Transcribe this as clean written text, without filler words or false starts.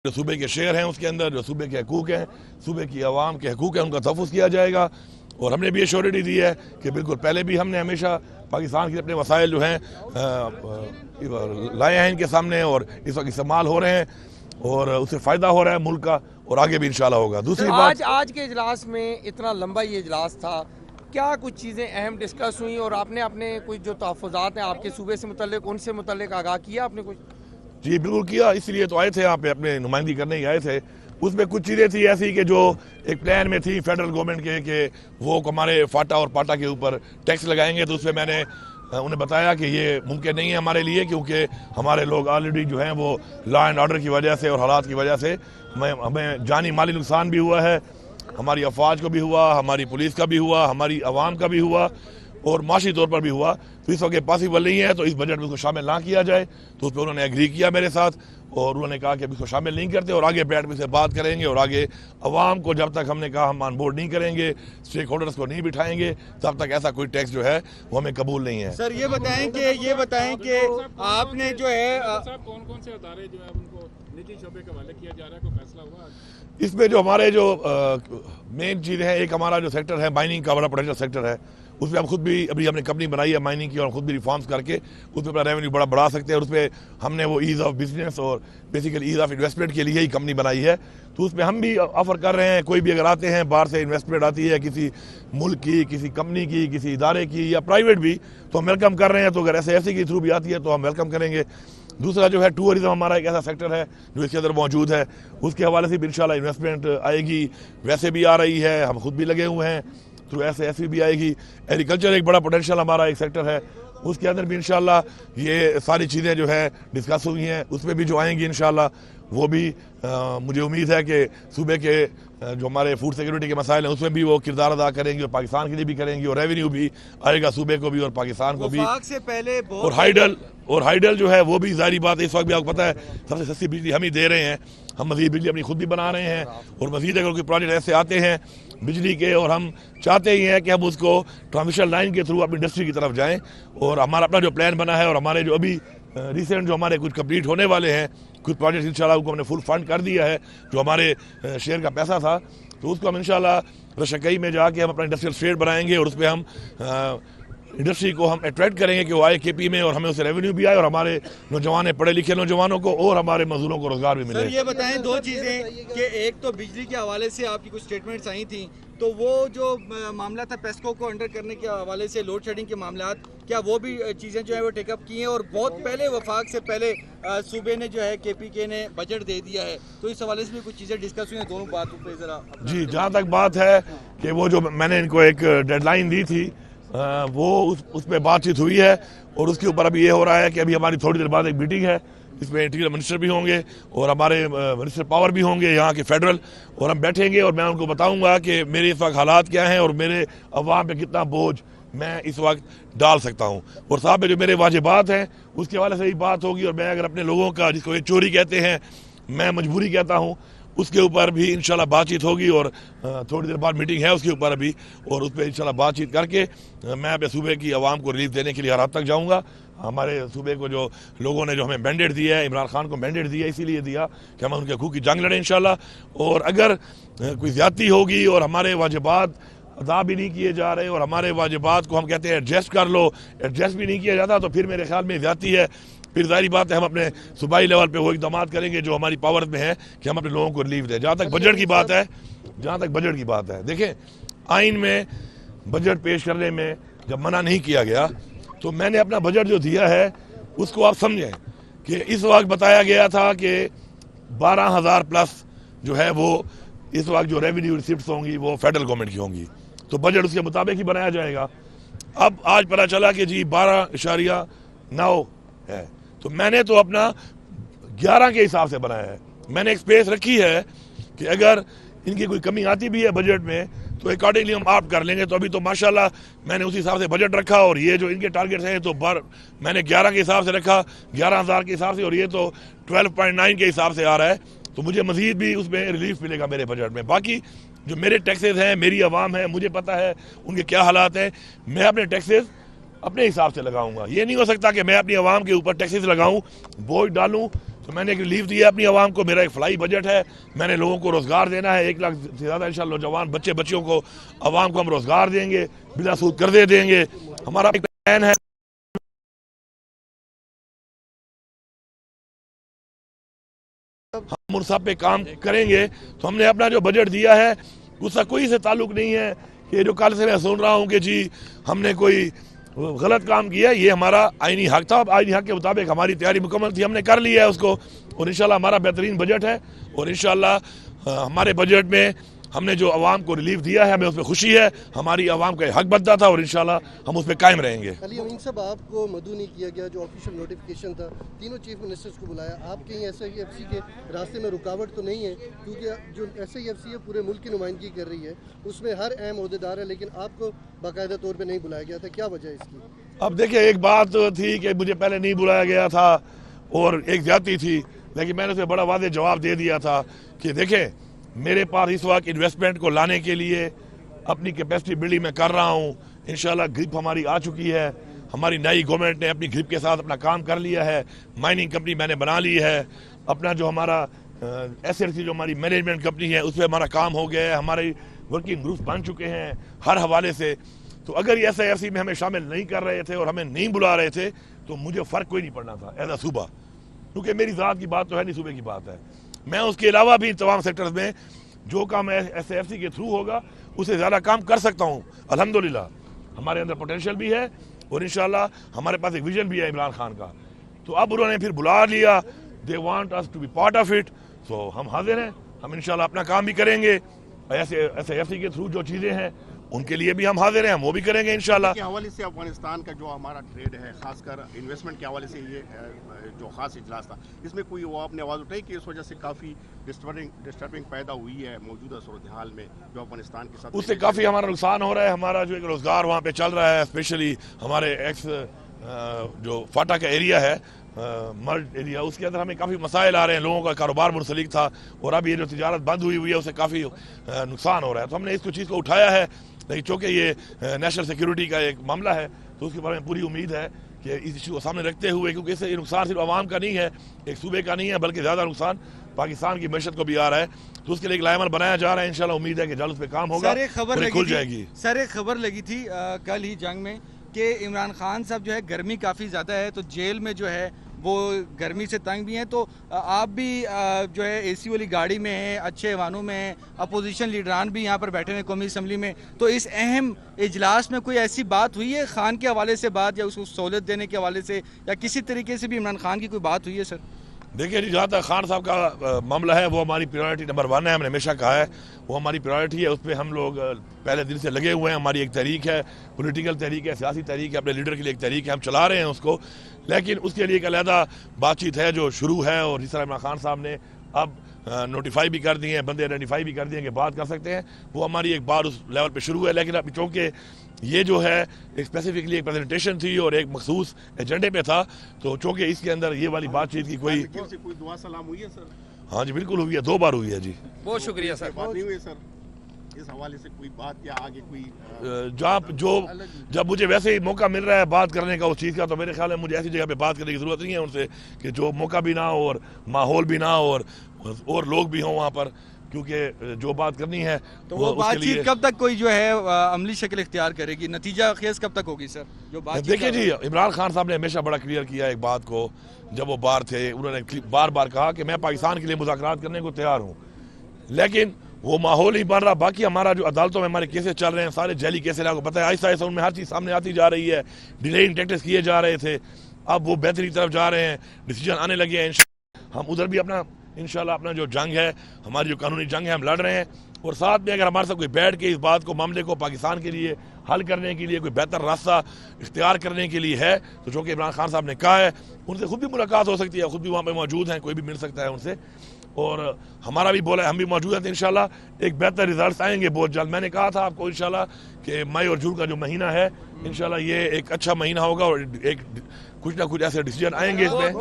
جو صوبے کے شہر ہیں اس کے اندر جو صوبے کے حقوق ہیں، صوبے کی عوام کے حقوق ہیں، ان کا تحفظ کیا جائے گا۔ اور ہم نے بھی ایشورٹی دی ہے کہ بالکل پہلے بھی ہم نے ہمیشہ پاکستان کے اپنے وسائل جو ہیں لائے ہیں ان کے سامنے، اور اس وقت استعمال ہو رہے ہیں اور اس سے فائدہ ہو رہا ہے ملک کا، اور آگے بھی انشاءاللہ ہوگا۔ دوسری بات، آج کے اجلاس میں اتنا لمبا یہ اجلاس تھا، کیا کچھ چیزیں اہم ڈسکس ہوئیں اور آپ نے اپنے کچھ جو تحفظات ہیں آپ کے صوبے سے متعلق ان سے متعلق آگاہ کیا آپ نے کچھ؟ جی بالکل کیا، اس لیے تو آئے تھے یہاں پہ، اپنے نمائندگی کرنے ہی آئے تھے۔ اس میں کچھ چیزیں تھی ایسی کہ جو ایک پلان میں تھی فیڈرل گورنمنٹ کے کہ وہ ہمارے فاٹا اور پاٹا کے اوپر ٹیکس لگائیں گے، تو اس میں میں نے انہیں بتایا کہ یہ ممکن نہیں ہے ہمارے لیے، کیونکہ ہمارے لوگ آلریڈی جو ہیں وہ لا اینڈ آرڈر کی وجہ سے اور حالات کی وجہ سے ہمیں جانی مالی نقصان بھی ہوا ہے، ہماری افواج کو بھی ہوا، ہماری پولیس کا بھی ہوا، ہماری عوام کا بھی ہوا اور معاشی طور پر بھی ہوا۔ تو اس وقت پاسبل نہیں ہے، تو اس بجٹ میں اس کو شامل نہ کیا جائے۔ تو اس پہ انہوں نے ایگری کیا میرے ساتھ، اور انہوں نے کہا کہ اب اس کو شامل نہیں کرتے اور آگے بیٹھ کے سے بات کریں گے، اور آگے عوام کو جب تک ہم نے کہا ہم آن بورڈ نہیں کریں گے، اسٹیک ہولڈرز کو نہیں بٹھائیں گے، تب تک ایسا کوئی ٹیکس جو ہے وہ ہمیں قبول نہیں ہے۔ سر یہ بتائیں کہ آپ نے جو ہے کون کون سے ادارے جو ہے ان کو نجی شعبے کے حوالے کیا جا رہا ہے، کوئی فیصلہ ہوا؟ اس میں جو ہمارے جو مین چیز ہے، ایک ہمارا جو سیکٹر ہے مائننگ کا، بڑا پوٹینشیل سیکٹر ہے، اس میں ہم خود بھی ابھی ہم نے کمپنی بنائی ہے مائننگ کی، اور خود بھی ریفارمز کر کے اس میں اپنا ریونیو بڑھا سکتے ہیں، اور اس میں ہم نے وہ ایز آف بزنس اور بیسیکلی ایز آف انویسٹمنٹ کے لیے ہی کمپنی بنائی ہے۔ تو اس میں ہم بھی آفر کر رہے ہیں، کوئی بھی اگر آتے ہیں باہر سے انویسٹمنٹ آتی ہے کسی ملک کی، کسی کمپنی کی، کسی ادارے کی یا پرائیویٹ بھی، تو ہم ویلکم کر رہے ہیں۔ تو اگر ایسے کے تھرو بھی آتی ہے تو ہم ویلکم کریں گے۔ دوسرا جو ہے ٹورزم، ہمارا ایک ایسا سیکٹر ہے جو اس کے اندر موجود ہے، اس کے حوالے سے بھی انشاءاللہ انویسٹمنٹ آئے گی، ویسے بھی آ رہی ہے، ہم خود بھی لگے ہوئے ہیں، تھرو ایسے بھی آئے گی۔ ایگریکلچر ایک بڑا پوٹینشیل ہمارا ایک سیکٹر ہے، اس کے اندر بھی انشاءاللہ یہ ساری چیزیں جو ہے ڈسکس ہوئی ہیں، اس میں بھی جو آئیں گی انشاءاللہ وہ بھی مجھے امید ہے کہ صوبے کے جو ہمارے فوڈ سیکورٹی کے مسائل ہیں اس میں بھی وہ کردار ادا کریں گے، اور پاکستان کے لیے بھی کریں گے، اور ریونیو بھی آئے گا صوبے کو بھی اور پاکستان کو بھی۔ وفاق سے پہلے اور ہائیڈل جو ہے وہ بھی ظاہری بات ہے، اس وقت بھی آپ کو پتہ ہے سب سے سستی بجلی ہم ہی دے رہے ہیں، ہم مزید بجلی اپنی خود بھی بنا رہے ہیں، اور مزید اگر کوئی پروجیکٹ ایسے آتے ہیں بجلی کے، اور ہم چاہتے ہی ہیں کہ ہم اس کو ٹرانسمیشن لائن کے تھرو اپنی انڈسٹری کی طرف جائیں، اور ہمارا اپنا جو پلان بنا ہے، اور ہمارے جو ابھی ریسنٹ جو ہمارے کچھ کمپلیٹ ہونے والے ہیں کچھ پروجیکٹس انشاءاللہ کو ہم نے فل فنڈ کر دیا ہے، جو ہمارے شیئر کا پیسہ تھا، تو اس کو ہم انشاءاللہ رشکئی میں جا کے ہم اپنا انڈسٹریل اسٹیٹ بنائیں گے، اور اس پہ ہم انڈسٹری کو ہم اٹریکٹ کریں گے کہ وہ آئے کے پی میں، اور ہمیں اسے ریونیو بھی آئے، اور ہمارے نوجوان پڑھے لکھے نوجوانوں کو اور ہمارے مزدوروں کو روزگار بھی ملے۔ سر یہ بتائیں دو چیزیں کہ ایک تو بجلی کے حوالے سے آپ کی کچھ سٹیٹمنٹس آئی تھیں، تو وہ جو معاملہ تھا پیسکو کو انڈر کرنے کے حوالے سے، لوڈ شیڈنگ کے معاملات، کیا وہ بھی چیزیں جو ہیں وہ ٹیک اپ کی ہیں؟ اور بہت پہلے وفاق سے پہلے صوبے نے جو ہے کے پی کے نے بجٹ دے دیا ہے، تو اس حوالے سے بھی کچھ چیزیں ڈسکس ہوئی ہیں دونوں باتوں پہ ذرا؟ جی جہاں تک بات ہے کہ وہ جو میں نے ان کو ایک ڈیڈ لائن دی تھی، وہ اس پہ بات چیت ہوئی ہے، اور اس کے اوپر ابھی یہ ہو رہا ہے کہ ابھی ہماری تھوڑی دیر بعد ایک میٹنگ ہے، اس میں انٹیریئر منسٹر بھی ہوں گے اور ہمارے منسٹر پاور بھی ہوں گے یہاں کے فیڈرل، اور ہم بیٹھیں گے اور میں ان کو بتاؤں گا کہ میرے اس وقت حالات کیا ہیں اور میرے عوام پہ کتنا بوجھ میں اس وقت ڈال سکتا ہوں، اور صاحب جو میرے واجبات ہیں اس کے حوالے سے ہی بات ہوگی، اور میں اگر اپنے لوگوں کا جس کو یہ چوری کہتے ہیں میں مجبوری کہتا ہوں اس کے اوپر بھی انشاءاللہ بات چیت ہوگی، اور تھوڑی دیر بعد میٹنگ ہے اس کے اوپر ابھی، اور اس پہ انشاءاللہ بات چیت کر کے میں اپنے صوبے کی عوام کو ریلیف دینے کے لیے ہر حد تک جاؤں گا۔ ہمارے صوبے کو جو لوگوں نے جو ہمیں مینڈیٹ دیا ہے، عمران خان کو مینڈیٹ دیا اسی لیے دیا کہ ہم ان کے حقوق کی جنگ لڑیں انشاءاللہ، اور اگر کوئی زیادتی ہوگی اور ہمارے واجبات ادا بھی نہیں کیے جا رہے اور ہمارے واجبات کو ہم کہتے ہیں ایڈجسٹ کر لو، ایڈجسٹ بھی نہیں کیا جاتا، تو پھر میرے خیال میں زیادتی ہے، پھر ظاہری بات ہے ہم اپنے صوبائی لیول پہ وہ اقدامات کریں گے جو ہماری پاور میں ہے کہ ہم اپنے لوگوں کو ریلیف دیں۔ جہاں تک بجٹ کی بات ہے دیکھیں آئین میں بجٹ پیش کرنے میں جب منع نہیں کیا گیا، تو میں نے اپنا بجٹ جو دیا ہے اس کو آپ سمجھیں کہ اس وقت بتایا گیا تھا کہ 12,000 پلس جو ہے وہ اس وقت جو ریونیو ریسیپٹس ہوں گی وہ فیڈرل گورنمنٹ کی ہوں گی، تو بجٹ اس کے مطابق ہی بنایا جائے گا۔ اب آج پتہ چلا کہ جی 12.9 ہے، تو میں نے تو اپنا 11 کے حساب سے بنایا ہے، میں نے ایک سپیس رکھی ہے کہ اگر ان کی کوئی کمی آتی بھی ہے بجٹ میں تو اکارڈنگلی ہم آپ کر لیں گے۔ تو ابھی تو ماشاءاللہ میں نے اسی حساب سے بجٹ رکھا، اور یہ جو ان کے ٹارگیٹس ہیں تو میں نے 11 کے حساب سے رکھا، 11,000 کے حساب سے، اور یہ تو 12.9 کے حساب سے آ رہا ہے، تو مجھے مزید بھی اس میں ریلیف ملے گا میرے بجٹ میں۔ باقی جو میرے ٹیکسز ہیں، میری عوام ہے، مجھے پتہ ہے ان کے کیا حالات ہیں، میں اپنے ٹیکسز اپنے حساب سے لگاؤں گا۔ یہ نہیں ہو سکتا کہ میں اپنی عوام کے اوپر ٹیکسز لگاؤں، بوجھ ڈالوں، تو تو میں نے ایک ریلیف دیا اپنی عوام کو. میرا ایک فلائی بجٹ ہے, میں نے لوگوں کو روزگار دینا ہے, 1 لاکھ سے زیادہ انشاءاللہ نوجوان بچیوں کو, عوام کو ہم روزگار دیں گے, بلا سود قرضے دیں گے. ہمارا ایک پلان ہے. ہم ان سب پہ کام کریں گے. تو ہم نے اپنا جو بجٹ دیا ہے اس کا کوئی سے تعلق نہیں ہے کہ جو کل سے میں سن رہا ہوں کہ جی ہم نے کوئی غلط کام کیا. یہ ہمارا آئینی حق تھا, آئینی حق کے مطابق ہماری تیاری مکمل تھی, ہم نے کر لیا ہے اس کو. اور انشاءاللہ ہمارا بہترین بجٹ ہے, اور انشاءاللہ ہمارے بجٹ میں ہم نے جو عوام کو ریلیف دیا ہے ہمیں اس پہ خوشی ہے. ہماری عوام کا حق بنتا تھا, اور انشاءاللہ ہم اس پہ قائم رہیں گے. علی امین صاحب, آپ کو مدعو نہیں کیا گیا, جو آفیشیل نوٹیفیکیشن تھا, تینوں چیف منسٹرز کو بلایا. آپ کہیں SIFC کے راستے میں رکاوٹ تو نہیں ہے؟ کیونکہ جو SIFC ہے پورے ملک کی نمائندگی کر رہی ہے, اس میں ہر اہم عہدیدار ہے, لیکن آپ کو باقاعدہ طور پہ نہیں بلایا گیا تھا. کیا وجہ ہے اس کی؟ اب دیکھیں, ایک بات تھی کہ مجھے پہلے نہیں بلایا گیا تھا اور ایک زیادتی تھی, لیکن میں نے اسے بڑا واضح جواب دے دیا تھا کہ دیکھیں میرے پاس اس وقت انویسٹمنٹ کو لانے کے لیے اپنی کیپیسٹی بلڈنگ میں کر رہا ہوں. انشاءاللہ گرپ ہماری آ چکی ہے, ہماری نئی گورنمنٹ نے اپنی گرپ کے ساتھ اپنا کام کر لیا ہے. مائننگ کمپنی میں نے بنا لی ہے, اپنا جو ہمارا SLC جو ہماری مینجمنٹ کمپنی ہے اس پہ ہمارا کام ہو گیا ہے, ہمارے ورکنگ گروپس بن چکے ہیں ہر حوالے سے. تو اگر یہ SIFC میں ہمیں شامل نہیں کر رہے تھے اور ہمیں نہیں بلا رہے تھے تو مجھے فرق کوئی نہیں پڑنا تھا ایز اے صوبہ, کیونکہ میری ذات کی بات تو ہے نہیں, صوبے کی بات ہے. میں اس کے علاوہ بھی تمام سیکٹرز میں جو کام SIFC کے تھرو ہوگا اس سے زیادہ کام کر سکتا ہوں. الحمدللہ ہمارے اندر پوٹینشیل بھی ہے, اور انشاءاللہ ہمارے پاس ایک ویژن بھی ہے عمران خان کا. تو اب انہوں نے پھر بلا لیا, they want us to be part of it. تو ہم حاضر ہیں, ہم انشاءاللہ اپنا کام بھی کریں گے. ایسے SIFC کے تھرو جو چیزیں ہیں ان کے لیے بھی ہم حاضر ہیں, ہم وہ بھی کریں گے انشاءاللہ. کے حوالے سے افغانستان کا جو ہمارا ٹریڈ ہے, خاص کر انویسٹمنٹ کے حوالے سے یہ جو خاص اجلاس تھا, اس میں کوئی وہ آپ نے آواز اٹھائی کہ اس وجہ سے کافی ڈسٹربنگ پیدا ہوئی ہے موجودہ صورتحال میں جو افغانستان کے ساتھ؟ اس سے کافی ہمارا نقصان ہو رہا ہے. ہمارا جو ایک روزگار وہاں پہ چل رہا ہے, اسپیشلی ہمارے ایکس جو فاٹا کا ایریا ہے, مرڈ ایریا, اس کے اندر ہمیں کافی مسائل آ رہے ہیں. لوگوں کا کاروبار منسلک تھا, اور اب یہ جو تجارت بند ہوئی ہے اس سے کافی نقصان ہو رہا ہے. تو ہم نے اس چیز کو اٹھایا ہے, لیکن چونکہ یہ نیشنل سیکیورٹی کا ایک معاملہ ہے تو اس کے بارے میں پوری امید ہے کہ اس ایشو کو سامنے رکھتے ہوئے, کیونکہ اس سے یہ نقصان صرف عوام کا نہیں ہے, ایک صوبے کا نہیں ہے, بلکہ زیادہ نقصان پاکستان کی معیشت کو بھی آ رہا ہے. تو اس کے لیے ایک لائحہ بنایا جا رہا ہے, انشاءاللہ امید ہے کہ جلد اس پہ کام ہوگا, کھل جائے گی. سر ایک خبر لگی تھی کل ہی جنگ میں کہ عمران خان صاحب جو ہے گرمی کافی زیادہ ہے, تو جیل میں جو ہے وہ گرمی سے تنگ بھی ہیں, تو آپ بھی جو ہے AC والی گاڑی میں ہیں, اچھے ایوانوں میں ہیں, اپوزیشن لیڈران بھی یہاں پر بیٹھے ہیں قومی اسمبلی میں. تو اس اہم اجلاس میں کوئی ایسی بات ہوئی ہے خان کے حوالے سے بات, یا اس کو سہولت دینے کے حوالے سے, یا کسی طریقے سے بھی عمران خان کی کوئی بات ہوئی ہے سر؟ دیکھیے جی, جہاں تک خان صاحب کا معاملہ ہے وہ ہماری پریورٹی نمبر 1 ہے. ہم نے ہمیشہ کہا ہے وہ ہماری پریورٹی ہے, اس پہ ہم لوگ پہلے دن سے لگے ہوئے ہیں. ہماری ایک تحریک ہے, پولیٹیکل تحریک ہے, سیاسی تحریک ہے, اپنے لیڈر کے لیے ایک تحریک ہے, ہم چلا رہے ہیں اس کو. لیکن اس کے لیے ایک علیحدہ بات چیت ہے جو شروع ہے, اور جس طرح عمران خان صاحب نے اب نوٹیفائی بھی کر دیے ہیں, بندے آئیڈینٹیفائی بھی کر دیے ہیں کہ بات کر سکتے ہیں, وہ ہماری ایک بار اس لیول پہ شروع ہے. لیکن اب چونکہ یہ جو ہے ایک اسپیسیفکلی ایک پریزنٹیشن تھی اور ایک مخصوص ایجنڈے پہ تھا, تو چونکہ اس کے اندر یہ والی بات چیت کی کوئی دعا سلام ہوئی ہے سر؟ ہاں جی بالکل ہوئی ہے, 2 بار ہوئی ہے جی. بہت شکریہ سر. بات نہیں ہوئی سر اس حوالے سے کوئی بات, یا آگے کوئی جب مجھے ویسے ہی موقع مل رہا ہے بات کرنے کا اس چیز کا, تو میرے خیال ہے مجھے ایسی جگہ پہ بات کرنے کی ضرورت نہیں ہے ان سے کہ جو موقع بھی نہ ہو اور ماحول بھی نہ ہو اور لوگ بھی ہوں وہاں پر, کیونکہ جو بات کرنی ہے تو وہ بات چیت کب تک کوئی جو ہے عملی شکل اختیار کرے گی, نتیجہ خیز کب تک ہوگی سر جو بات؟ دیکھیں جی, عمران خان صاحب نے ہمیشہ بڑا کلیئر کیا ایک بات کو, جب وہ باہر تھے انہوں نے بار بار کہا کہ میں پاکستان کے لیے مذاکرات کرنے کو تیار ہوں, لیکن وہ ماحول ہی بن رہا. باقی ہمارا جو عدالتوں میں ہمارے کیسز چل رہے ہیں سارے جعلی کیسز, آپ کو پتہ ہے آہستہ آہستہ ان میں ہر چیز سامنے آتی جا رہی ہے. ڈیلیئنگ ٹیکٹس کیے جا رہے تھے, اب وہ بہتری کی طرف جا رہے ہیں, ڈیسیجن آنے لگے ہیں. ہم ادھر بھی اپنا انشاءاللہ اپنا جو جنگ ہے, ہماری جو قانونی جنگ ہے, ہم لڑ رہے ہیں. اور ساتھ میں اگر ہمارے ساتھ کوئی بیٹھ کے اس بات کو, معاملے کو پاکستان کے لیے حل کرنے کے لیے کوئی بہتر راستہ اختیار کرنے کے لیے ہے, تو جو کہ عمران خان صاحب نے کہا ہے, ان سے خود بھی ملاقات ہو سکتی ہے, خود بھی وہاں پہ موجود ہیں, کوئی بھی مل سکتا ہے ان سے. اور ہمارا بھی بولا ہے, ہم بھی موجود ہیں, انشاءاللہ ایک بہتر ریزلٹس آئیں گے بہت جلد. میں نے کہا تھا آپ کو انشاءاللہ کہ مئی اور جون کا جو مہینہ ہے انشاءاللہ یہ ایک اچھا مہینہ ہوگا, اور ایک کچھ نہ کچھ ایسے ڈیسیجن آئیں گے اس میں.